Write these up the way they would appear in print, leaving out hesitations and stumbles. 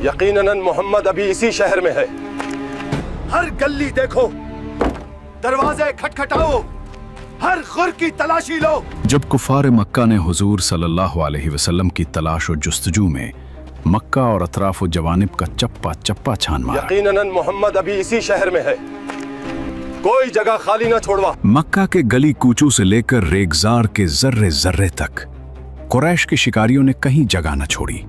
یقیناً محمد ابھی اسی شہر میں ہے. ہر گلی دیکھو، دروازے کھٹکھٹاؤ، ہر خر کی تلاشی لو. جب کفار مکہ نے حضور صلی اللہ علیہ وسلم کی تلاش و جستجو میں مکہ اور اطراف و جوانب کا چپا چپا چھان مارا، یقیناً محمد ابھی اسی شہر میں ہے، کوئی جگہ خالی نہ چھوڑوا. مکہ کے گلی کوچوں سے لے کر ریگزار کے ذرے ذرے تک قریش کے شکاریوں نے کہیں جگہ نہ چھوڑی.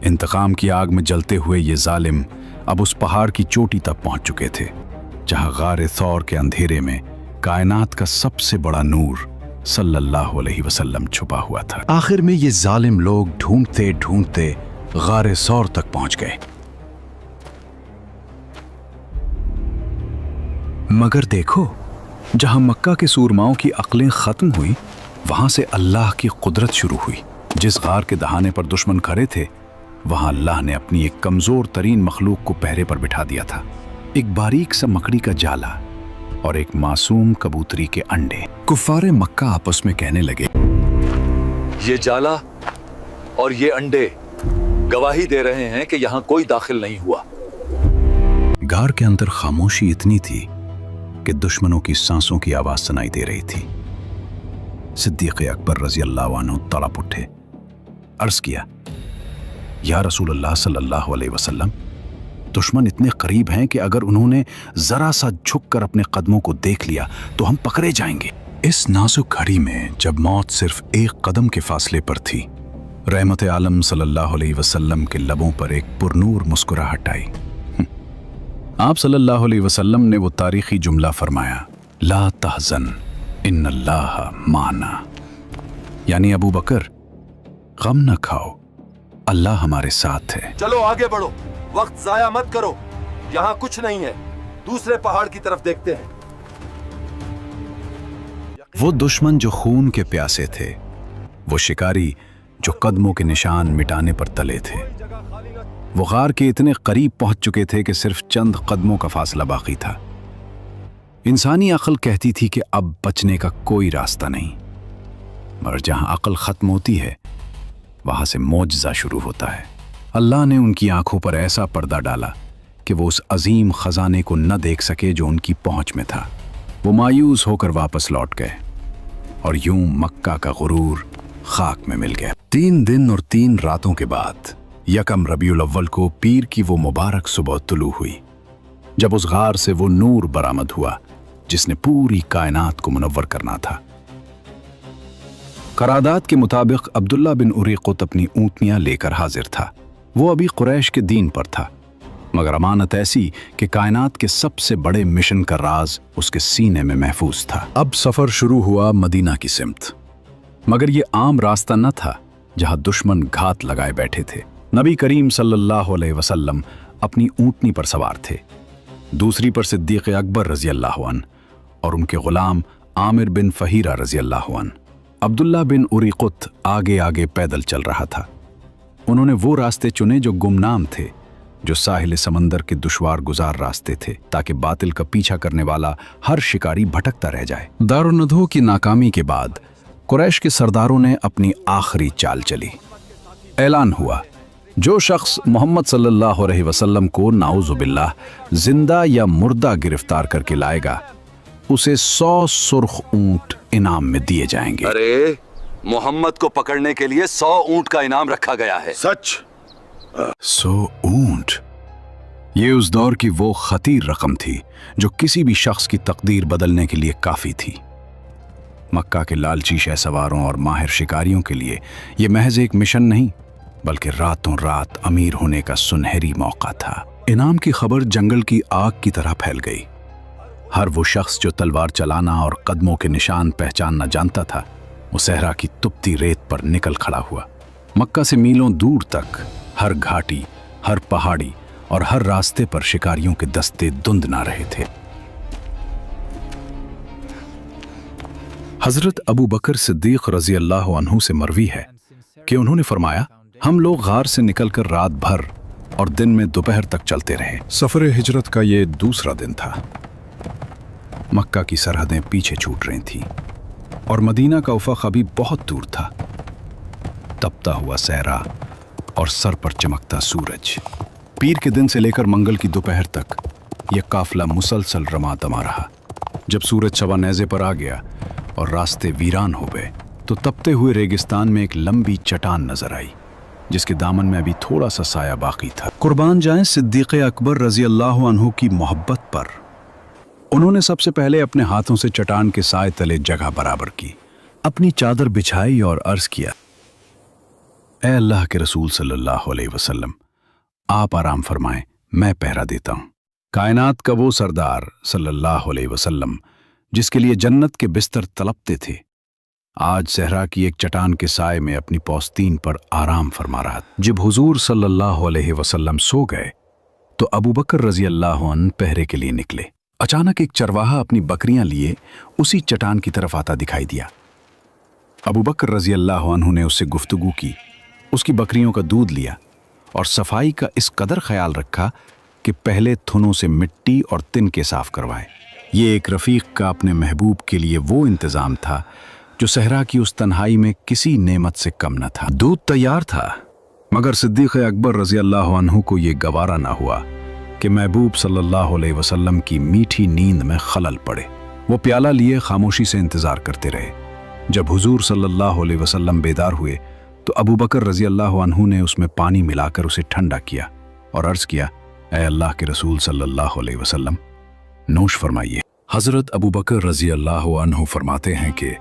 انتقام کی آگ میں جلتے ہوئے یہ ظالم اب اس پہاڑ کی چوٹی تک پہنچ چکے تھے جہاں غار ثور کے اندھیرے میں کائنات کا سب سے بڑا نور صلی اللہ علیہ وسلم چھپا ہوا تھا. آخر میں یہ ظالم لوگ ڈھونڈتے ڈھونڈتے غار ثور تک پہنچ گئے، مگر دیکھو جہاں مکہ کے سورماؤں کی عقلیں ختم ہوئی وہاں سے اللہ کی قدرت شروع ہوئی. جس غار کے دہانے پر دشمن کھڑے تھے وہاں اللہ نے اپنی ایک کمزور ترین مخلوق کو پہرے پر بٹھا دیا تھا. ایک باریک سا مکڑی کا جالا اور ایک معصوم کبوتری کے انڈے. کفار مکہ آپس میں کہنے لگے، یہ جالا اور یہ انڈے گواہی دے رہے ہیں کہ یہاں کوئی داخل نہیں ہوا. غار کے اندر خاموشی اتنی تھی کہ دشمنوں کی سانسوں کی آواز سنائی دے رہی تھی. صدیق اکبر رضی اللہ عنہ تڑپ اٹھے، عرض کیا، یا رسول اللہ صلی اللہ علیہ وسلم، دشمن اتنے قریب ہیں کہ اگر انہوں نے ذرا سا جھک کر اپنے قدموں کو دیکھ لیا تو ہم پکڑے جائیں گے. اس نازک گھڑی میں جب موت صرف ایک قدم کے فاصلے پر تھی، رحمت عالم صلی اللہ علیہ وسلم کے لبوں پر ایک پرنور مسکراہٹ آئی. آپ صلی اللہ علیہ وسلم نے وہ تاریخی جملہ فرمایا، لا تحزن ان اللہ معنا، یعنی ابو بکر غم نہ کھاؤ، اللہ ہمارے ساتھ ہے. چلو آگے بڑھو، وقت ضائع مت کرو، یہاں کچھ نہیں ہے، دوسرے پہاڑ کی طرف دیکھتے ہیں. وہ دشمن جو خون کے پیاسے تھے، وہ شکاری جو قدموں کے نشان مٹانے پر تلے تھے، وہ غار کے اتنے قریب پہنچ چکے تھے کہ صرف چند قدموں کا فاصلہ باقی تھا. انسانی عقل کہتی تھی کہ اب بچنے کا کوئی راستہ نہیں، مگر جہاں عقل ختم ہوتی ہے وہاں سے معجزہ شروع ہوتا ہے. اللہ نے ان کی آنکھوں پر ایسا پردہ ڈالا کہ وہ اس عظیم خزانے کو نہ دیکھ سکے جو ان کی پہنچ میں تھا. وہ مایوس ہو کر واپس لوٹ گئے اور یوں مکہ کا غرور خاک میں مل گیا. 3 دن اور 3 راتوں کے بعد یکم ربیع الاول کو پیر کی وہ مبارک صبح طلوع ہوئی جب اس غار سے وہ نور برآمد ہوا جس نے پوری کائنات کو منور کرنا تھا. قرارداد کے مطابق عبداللہ بن اریقط اپنی اونٹنیاں لے کر حاضر تھا. وہ ابھی قریش کے دین پر تھا، مگر امانت ایسی کہ کائنات کے سب سے بڑے مشن کا راز اس کے سینے میں محفوظ تھا. اب سفر شروع ہوا مدینہ کی سمت، مگر یہ عام راستہ نہ تھا جہاں دشمن گھات لگائے بیٹھے تھے. نبی کریم صلی اللہ علیہ وسلم اپنی اونٹنی پر سوار تھے، دوسری پر صدیق اکبر رضی اللہ عنہ اور ان کے غلام عامر بن فہیرہ رضی اللہ عنہ. عبداللہ بن اریقط آگے آگے پیدل چل رہا تھا. انہوں نے وہ راستے چنے جو گمنام تھے، جو ساحل سمندر کے دشوار گزار راستے تھے، تاکہ باطل کا پیچھا کرنے والا ہر شکاری بھٹکتا رہ جائے. دارالندو کی ناکامی کے بعد قریش کے سرداروں نے اپنی آخری چال چلی. اعلان ہوا، جو شخص محمد صلی اللہ علیہ وسلم کو نعوذ باللہ زندہ یا مردہ گرفتار کر کے لائے گا اسے 100 سرخ اونٹ انعام میں دیے جائیں گے. ارے محمد کو پکڑنے کے لیے 100 اونٹ کا انعام رکھا گیا ہے. سچ؟ 100 اونٹ؟ یہ اس دور کی وہ خطیر رقم تھی جو کسی بھی شخص کی تقدیر بدلنے کے لیے کافی تھی. مکہ کے لالچی شہ سواروں اور ماہر شکاریوں کے لیے یہ محض ایک مشن نہیں بلکہ راتوں رات امیر ہونے کا سنہری موقع تھا. انعام کی خبر جنگل کی آگ کی طرح پھیل گئی. ہر وہ شخص جو تلوار چلانا اور قدموں کے نشان پہچاننا جانتا تھا وہ صحرا کی تپتی ریت پر نکل کھڑا ہوا. مکہ سے میلوں دور تک ہر گھاٹی، ہر پہاڑی اور ہر راستے پر شکاریوں کے دستے دھند نہ رہے تھے. حضرت ابو بکر صدیق رضی اللہ عنہ سے مروی ہے کہ انہوں نے فرمایا، ہم لوگ غار سے نکل کر رات بھر اور دن میں دوپہر تک چلتے رہے. سفر ہجرت کا یہ دوسرا دن تھا. مکہ کی سرحدیں پیچھے چھوٹ رہی تھیں اور مدینہ کا افق ابھی بہت دور تھا. تپتا ہوا صحرا اور سر پر چمکتا سورج. पीर के दिन से लेकर मंगल की दोपहर तक यह काफिला मुसलसल रमा दमा रहा। जब सूरज शवा नेज़े पर आ गया और रास्ते वीरान हो गए तो तपते हुए रेगिस्तान में एक लंबी चट्टान नजर आई जिसके दामन में अभी थोड़ा सा साया बाकी था। कुर्बान जाएं सिद्दीक़ अकबर रज़ी अल्लाह अन्हु की मोहब्बत पर। उन्होंने सबसे पहले अपने हाथों से चट्टान के साए तले जगह बराबर की, अपनी चादर बिछाई और अर्ज किया, ए अल्लाह के रसूल सल्लल्लाहु अलैहि वसल्लम, आप आराम फरमाएं, मैं पहरा देता हूं। कायनात का वो सरदार सल्लल्लाहु अलैहि वसल्लम जिसके लिए जन्नत के बिस्तर तलपते थे, आज सहरा की एक चट्टान के साए में अपनी पौस्तीन पर आराम फरमा रहा था। जब हुजूर सल्लल्लाहु अलैहि वसल्लम सो गए तो अबू बकर रजी अल्लाह अन्हु पहरे के लिए निकले। अचानक एक चरवाहा अपनी बकरियां लिए उसी चट्टान की तरफ आता दिखाई दिया। अबू बकर रजी अल्लाह अन्हु ने उससे गुफ्तगू की, उसकी बकरियों का दूध लिया और सफाई का इस कदर ख्याल रखा कि पहले थुनों से मिट्टी और तिनके साफ करवाए। ये एक रफ़ीक का अपने महबूब के लिए वो इंतज़ाम था जो सहरा की उस तन्हाई में किसी नेमत से कम न था। दूध तैयार था, मगर सिद्दीक़ अकबर रज़ी अल्लाह अन्हु को ये गवारा ना हुआ कि महबूब सल्लल्लाहु अलैहि वसल्लम की मीठी नींद में खलल पड़े। वो प्याला लिए खामोशी से इंतज़ार करते रहे। जब हुजूर सल्लल्लाहु अलैहि वसल्लम बेदार हुए तो अबू बकर रज़ी अल्लाह अन्हु ने उसमें पानी मिलाकर उसे ठंडा किया और अर्ज़ किया, ए अल्लाह के रसूल सल्लल्लाहु अलैहि वसल्लम, नोश फरमाइए। हज़रत अबू बकर रज़ी अल्लाह अन्हु फरमाते हैं कि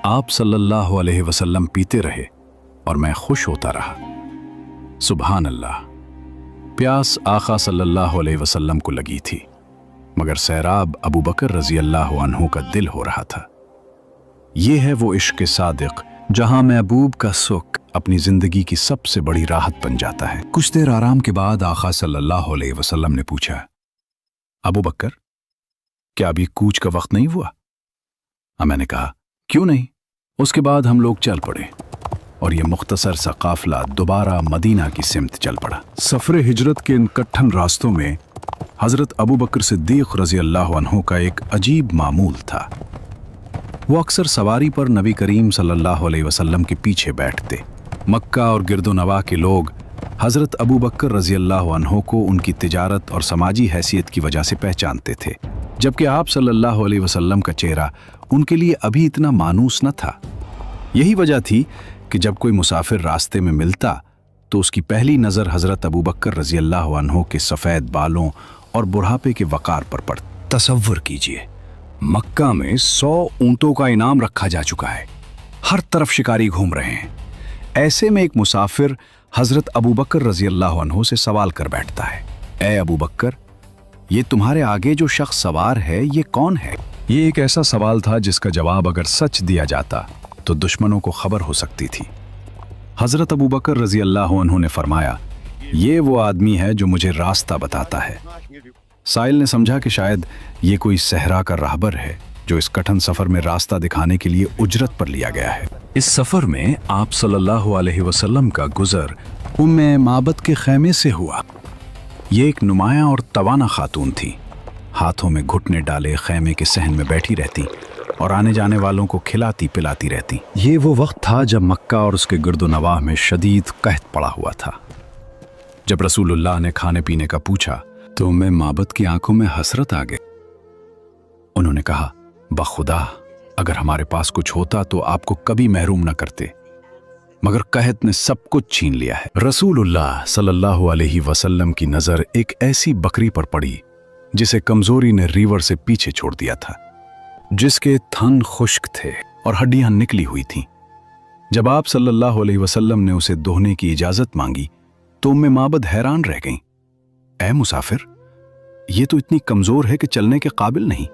आप सल्लल्लाहु अलैहि वसल्लम पीते रहे और मैं खुश होता रहा। सुभान अल्लाह। प्यास आका सल्लल्लाहु अलैहि वसल्लम को लगी थी, मगर सैराब अबू बकर रज़ी अल्लाह अन्हु का दिल हो रहा था। ये है वो इश्क़ सादिक़ जहां महबूब का सुख अपनी जिंदगी की सबसे बड़ी राहत बन जाता है। कुछ देर आराम के बाद आका सल्लल्लाहु अलैहि वसल्लम ने पूछा, अबू बकर, क्या अभी कूच का वक्त नहीं हुआ? मैंने कहा, क्यों नहीं। उसके बाद हम लोग चल पड़े और ये मुख्तसर सा काफिला दोबारा मदीना की सिमत चल पड़ा। सफरे हिजरत के इन कट्ठन रास्तों में हजरत अबू बकर सिद्दीक़ रज़ी अल्लाह अन्हु का एक अजीब मामूल था। वो अक्सर सवारी पर नबी करीम सल्लल्लाहु अलैहि वसल्लम के पीछे बैठते। मक्का और गिरदोनवा के लोग हजरत अबू बकर रज़ी अल्लाह अन्हु को उनकी तिजारत और समाजी हैसियत की वजह से पहचानते थे, जबकि आप सल्लल्लाहु अलैहि वसल्लम का चेहरा उनके लिए अभी इतना मानूस न था। यही वजह थी कि जब कोई मुसाफिर रास्ते में मिलता तो उसकी पहली नज़र हज़रत अबू बकर रज़ी अल्लाह अन्हु के सफ़ेद बालों और बुढ़ापे के वक़ार पर पड़ती। तसव्वुर कीजिए, मक्का में 100 ऊँटों का इनाम रखा जा चुका है, हर तरफ शिकारी घूम रहे हैं। ऐसे में एक मुसाफिर हज़रत अबू बकर रज़ी अल्लाह अन्हु से सवाल कर बैठता है, ए अबू बकर, ये तुम्हारे आगे जो शख्स सवार है ये कौन है? ये एक ऐसा सवाल था जिसका जवाब अगर सच दिया जाता तो दुश्मनों को खबर हो सकती थी। हज़रत अबू बकर रज़ी अल्लाह अन्हु ने फरमाया, ये वो आदमी है जो मुझे रास्ता बताता है। साइल ने समझा कि शायद ये कोई सहरा का राहबर है जो इस कठिन सफर में रास्ता दिखाने के लिए उजरत पर लिया गया है। इस सफर में आप सल्लल्लाहु अलैहि वसल्लम का गुजर उम्मे माबद के खैमे से हुआ। ये एक नुमाया और तवाना खातून थी, हाथों में घुटने डाले खैमे के सहन में बैठी रहती और आने जाने वालों को खिलाती पिलाती रहती। ये वो वक्त था जब मक्का और उसके गिरदोनवाह में शदीद कहत पड़ा हुआ था। जब रसूलुल्लाह ने खाने पीने का पूछा तो उम्मे माबद की आंखों में हसरत आ गई। उन्होंने कहा, बखुदा, अगर हमारे पास कुछ होता तो आपको कभी महरूम न करते, मगर कहत ने सब कुछ छीन लिया है। रसूलुल्लाह सल्लल्लाहु अलैहि वसल्लम की नजर एक ऐसी बकरी पर पड़ी जिसे कमजोरी ने रीवर से पीछे छोड़ दिया था, जिसके थन खुश्क थे और हड्डियां निकली हुई थीं। जब आप सल्लल्लाहु अलैहि वसल्लम ने उसे दोहने की इजाजत मांगी तो उम्मे माबद हैरान रह गईं। ऐ मुसाफिर, ये तो इतनी कमजोर है कि चलने के काबिल नहीं,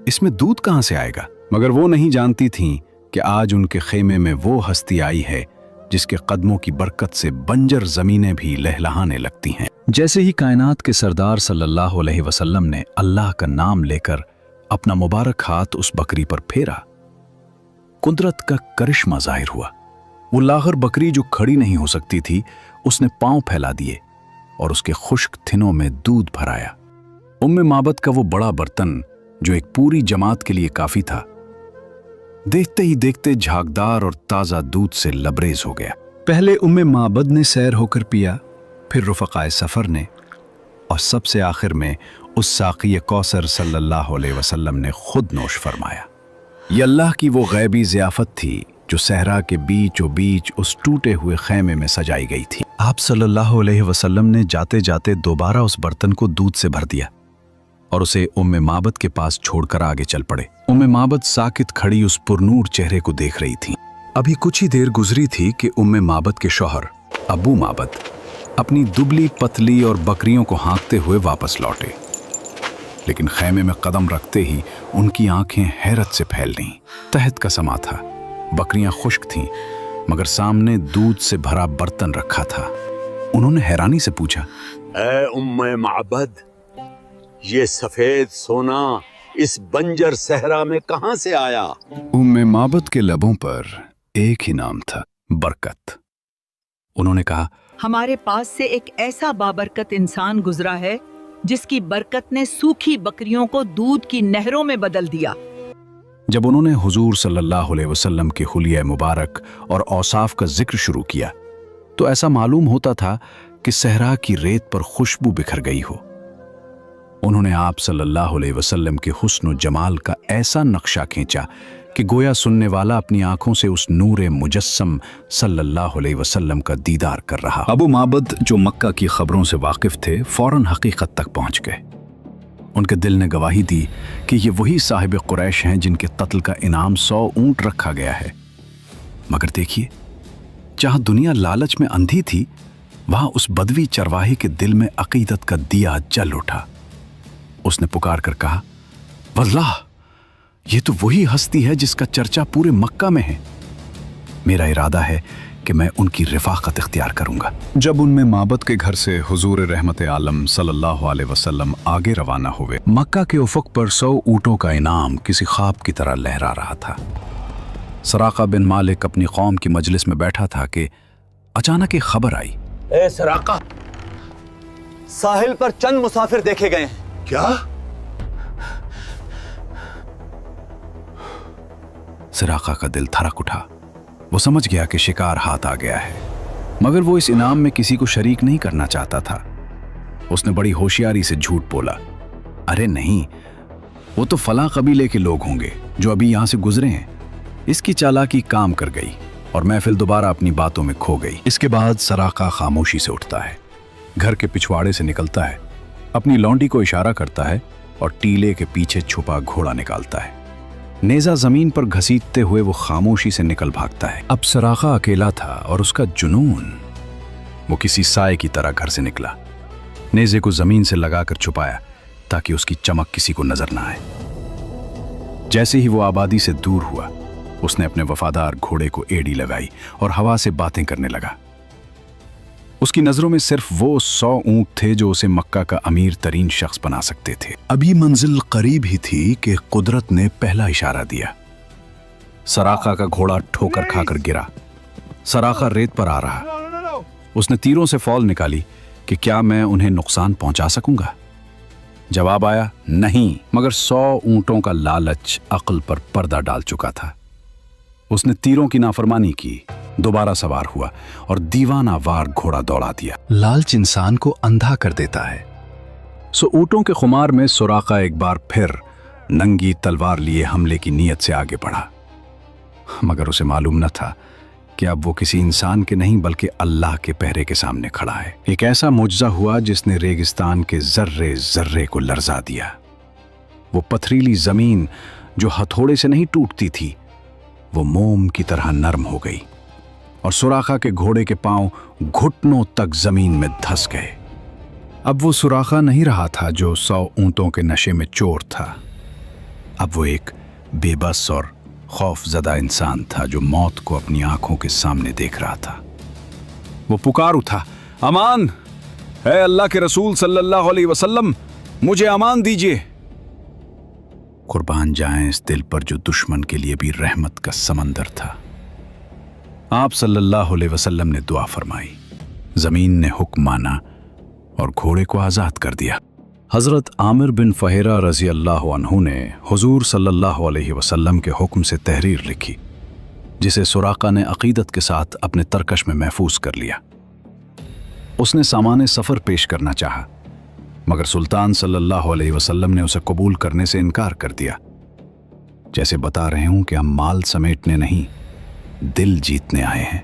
इसमें दूध कहां से आएगा? मगर वो नहीं जानती थीं कि आज उनके खेमे में वो हस्ती आई है जिसके कदमों की बरकत से बंजर जमीनें भी लहलहाने लगती हैं। जैसे ही कायनात के सरदार सल्लल्लाहु अलैहि वसल्लम ने अल्लाह का नाम लेकर अपना मुबारक हाथ उस बकरी पर फेरा, कुदरत का करिश्मा जाहिर हुआ। वो लागर बकरी जो खड़ी नहीं हो सकती थी, उसने पांव फैला दिए और उसके खुश्क थिनों में दूध भराया। उम्मे माबद का वो बड़ा बर्तन जो एक पूरी जमात के लिए काफी था, देखते ही देखते झागदार और ताजा दूध से लबरेज हो गया। पहले उम्मे माबद ने सैर होकर पिया, फिर रुफ़क़ाए सफ़र ने, और सबसे आखिर में उस साक़ी कौसर सल्लल्लाहु अलैहि वसल्लम ने खुद नोश फरमाया। ये अल्लाह की वो गैबी ज़ियाफ़त थी जो सहरा के बीचों बीच उस टूटे हुए खैमे में सजाई गई थी। आप सल्लल्लाहु अलैहि वसल्लम ने जाते जाते दोबारा उस बर्तन को दूध से भर दिया और उसे उम्मे माबद के पास छोड़कर आगे चल पड़े। उम्मे माबद साकित खड़ी उस पुरनूर चेहरे को देख रही थी। अभी कुछ ही देर गुजरी थी कि उम्मे माबद के शौहर अबू माबद अपनी दुबली पतली और बकरियों को हाँकते हुए वापस लौटे, लेकिन खैमे में कदम रखते ही उनकी आंखें हैरत से फैल गईं। तहत का समा था, बकरियां खुश्क थीं, मगर सामने दूध से भरा बर्तन रखा था। उन्होंने हैरानी से पूछा, ऐ उम्मे माबद, ये सफेद सोना इस बंजर सहरा में कहां से आया? उम्मे माबद के लबों पर एक ही नाम था, बरकत। उन्होंने कहा, हमारे पास से एक ऐसा बाबरकत इंसान गुजरा है जिसकी बरकत ने सूखी बकरियों को दूध की नहरों में बदल दिया। जब उन्होंने हुजूर सल्लल्लाहु अलैहि वसल्लम के हुलिया मुबारक और औसाफ का जिक्र शुरू किया तो ऐसा मालूम होता था कि सहरा की रेत पर खुशबू बिखर गई हो। उन्होंने आप सल्लल्लाहु अलैहि वसल्लम के हुस्न और जमाल का ऐसा नक्शा खींचा कि गोया सुनने वाला अपनी आंखों से उस नूरे मुजस्सम सल्लल्लाहु अलैहि वसल्लम का दीदार कर रहा। अबू माबद, जो मक्का की खबरों से वाकिफ थे, फौरन हकीकत तक पहुंच गए। उनके दिल ने गवाही दी कि ये वही साहिब कुरैश हैं जिनके कत्ल का इनाम 100 ऊंट रखा गया है। मगर देखिए, जहां दुनिया लालच में अंधी थी, वहां उस बदवी चरवाहे के दिल में अकीदत का दिया जल उठा। उसने पुकार कर कहा, वल्लाह, ये तो वही हस्ती है जिसका चर्चा पूरे मक्का में है। मेरा इरादा है कि मैं उनकी रिफाकत इख्तियार करूंगा। जब उनमें माबद के घर से हुजूर रहमत आलम सल्लल्लाहु अलैहि वसल्लम आगे रवाना हुए, मक्का के उफक पर 100 ऊँटों का इनाम किसी ख्वाब की तरह लहरा रहा था। सराका बिन मालिक अपनी कौम की मजलिस में बैठा था कि अचानक एक खबर आई। ए सराका, साहिल पर चंद मुसाफिर देखे गए हैं। क्या? सराका का दिल धड़क उठा। वो समझ गया कि शिकार हाथ आ गया है, मगर वो इस इनाम में किसी को शरीक नहीं करना चाहता था। उसने बड़ी होशियारी से झूठ बोला, अरे नहीं, वो तो फलां कबीले के लोग होंगे जो अभी यहां से गुजरे हैं। इसकी चालाकी काम कर गई और महफिल दोबारा अपनी बातों में खो गई। इसके बाद सराका खामोशी से उठता है, घर के पिछवाड़े से निकलता है, अपनी लौंडी को इशारा करता है और टीले के पीछे छुपा घोड़ा निकालता है। नेजा जमीन पर घसीटते हुए वो खामोशी से निकल भागता है। अब सराका अकेला था और उसका जुनून, वो किसी साए की तरह घर से निकला, नेजे को जमीन से लगाकर छुपाया ताकि उसकी चमक किसी को नजर ना आए। जैसे ही वो आबादी से दूर हुआ, उसने अपने वफादार घोड़े को एड़ी लगाई और हवा से बातें करने लगा। उसकी नजरों में सिर्फ वो 100 ऊंट थे जो उसे मक्का का अमीर तरीन शख्स बना सकते थे। अभी मंजिल करीब ही थी कि कुदरत ने पहला इशारा दिया। सराका का घोड़ा ठोकर खाकर गिरा। सराका रेत पर आ रहा। उसने तीरों से फौल निकाली कि क्या मैं उन्हें नुकसान पहुंचा सकूंगा। जवाब आया, नहीं, मगर 100 ऊंटों का लालच अक्ल पर पर्दा डाल चुका था। उसने तीरों की नाफरमानी की, दोबारा सवार हुआ और दीवाना वार घोड़ा दौड़ा दिया। लालच इंसान को अंधा कर देता है। सो ऊंटों के खुमार में सुराका एक बार फिर नंगी तलवार लिए हमले की नीयत से आगे बढ़ा, मगर उसे मालूम न था कि अब वो किसी इंसान के नहीं बल्कि अल्लाह के पहरे के सामने खड़ा है। एक ऐसा मुजज़ा हुआ जिसने रेगिस्तान के जर्रे जर्रे को लर्जा दिया। वो पथरीली जमीन जो हथौड़े से नहीं टूटती थी, वो मोम की तरह नरम हो गई और सुराखा के घोड़े के पांव घुटनों तक जमीन में धंस गए। अब वो सुराखा नहीं रहा था जो 100 ऊंटों के नशे में चोर था। अब वो एक बेबस और खौफजदा इंसान था जो मौत को अपनी आंखों के सामने देख रहा था। वो पुकार उठा, अमान है अल्लाह के रसूल सल्लल्लाहु अलैहि वसल्लम, मुझे अमान दीजिए। कुर्बान जाएं इस दिल पर जो दुश्मन के लिए भी रहमत का समंदर था। आप सल्लल्लाहु अलैहि वसल्लम ने दुआ फरमाई, जमीन ने हुक्म माना और घोड़े को आजाद कर दिया। हजरत आमिर बिन फहेरा रजी अल्लाह अन्हु ने हुजूर सल्लल्लाहु अलैहि वसल्लम के हुक्म से तहरीर लिखी, जिसे सुराका ने अकीदत के साथ अपने तरकश में महफूज कर लिया। उसने सामान सफ़र पेश करना चाहा, मगर सुल्तान सल्लल्लाहु अलैहि वसल्लम ने उसे कबूल करने से इनकार कर दिया, जैसे बता रहे हूं कि हम माल समेटने नहीं, दिल जीतने आए हैं।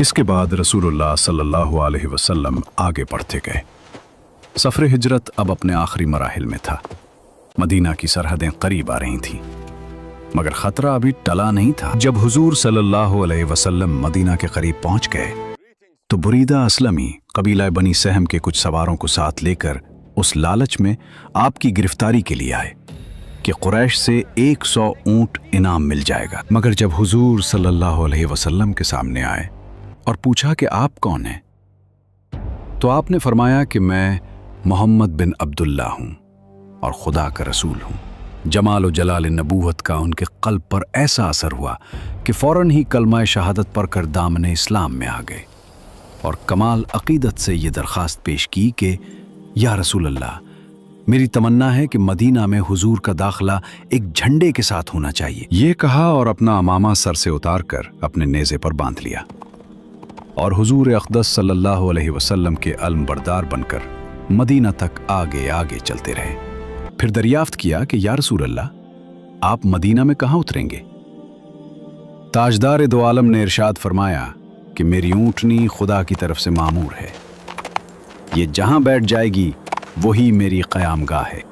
इसके बाद रसूलुल्लाह सल्लल्लाहु अलैहि वसल्लम आगे बढ़ते गए। सफ़र हिजरत अब अपने आखिरी मराहिल में था। मदीना की सरहदें करीब आ रही थीं, मगर खतरा अभी टला नहीं था। जब हुजूर सल्लल्लाहु अलैहि वसल्लम मदीना के करीब पहुंच गए तो बुरीदा असलमी कबीला बनी सहम के कुछ सवारों को साथ लेकर उस लालच में आपकी गिरफ्तारी के लिए आए कि कुरैश से 100 ऊंट इनाम मिल जाएगा। मगर जब हुजूर सल्लल्लाहु अलैहि वसल्लम के सामने आए और पूछा कि आप कौन हैं, तो आपने फरमाया कि मैं मोहम्मद बिन अब्दुल्ला हूं और खुदा का रसूल हूं। जमाल व जलाल नबूवत का उनके कल्ब पर ऐसा असर हुआ कि फौरन ही कलमा शहादत पढ़कर दामने इस्लाम में आ गए और कमाल अकीदत से ये दरख्वास्त पेश की कि या रसूल अल्लाह, मेरी तमन्ना है कि मदीना में हुजूर का दाखिला एक झंडे के साथ होना चाहिए। ये कहा और अपना अमामा सर से उतार कर अपने नेज़े पर बांध लिया और हुजूर अक़दस सल्लल्लाहु अलैहि वसल्लम के अलमबरदार बनकर मदीना तक आगे आगे चलते रहे। फिर दरियाफ्त किया कि या रसूल अल्लाह, आप मदीना में कहाँ उतरेंगे? ताजदार दो आलम ने इरशाद फरमाया कि मेरी ऊँटनी खुदा की तरफ से मामूर है, ये जहां बैठ जाएगी वही मेरी क़यामगाह है।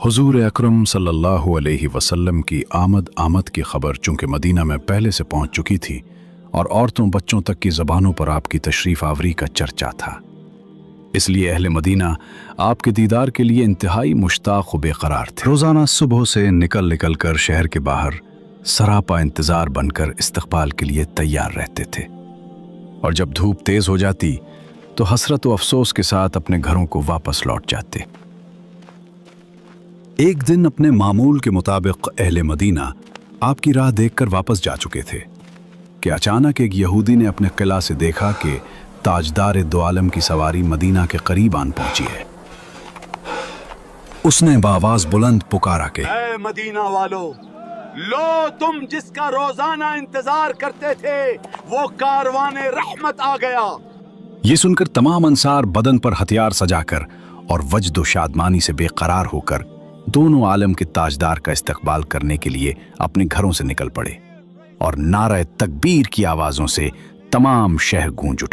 हुजूर अकरम सल्लल्लाहु अलैहि वसल्लम की आमद की खबर चूंकि मदीना में पहले से पहुंच चुकी थी और औरतों बच्चों तक की ज़बानों पर आपकी तशरीफ़ आवरी का चर्चा था, इसलिए अहले मदीना आपके दीदार के लिए इंतहाई मुश्ताक़ व बेकरार थे। रोज़ाना सुबह से निकल कर शहर के बाहर सरापा इंतज़ार बनकर इस्तक़बाल के लिए तैयार रहते थे, और जब धूप तेज़ हो जाती तो हसरत व अफसोस के साथ अपने घरों को वापस लौट जाते। एक दिन अपने मामूल के मुताबिक अहले मदीना आपकी राह देखकर वापस जा चुके थे कि अचानक एक यहूदी ने अपने किला से देखा कि ताजदार दो आलम की सवारी मदीना के करीब आन पहुंची है। उसने बावाज बुलंद पुकारा के, ऐ मदीना वालों, लो तुम जिसका रोजाना इंतजार करते थे, वो कारवाने रहमत आ गया। ये सुनकर तमाम अंसार बदन पर हथियार सजाकर और वजद शादमानी से बेकरार होकर दोनों आलम के ताजदार का इस्तकबाल करने के लिए अपने घरों से निकल पड़े और नारे तकबीर की आवाजों से तमाम शहर गूंज उठा।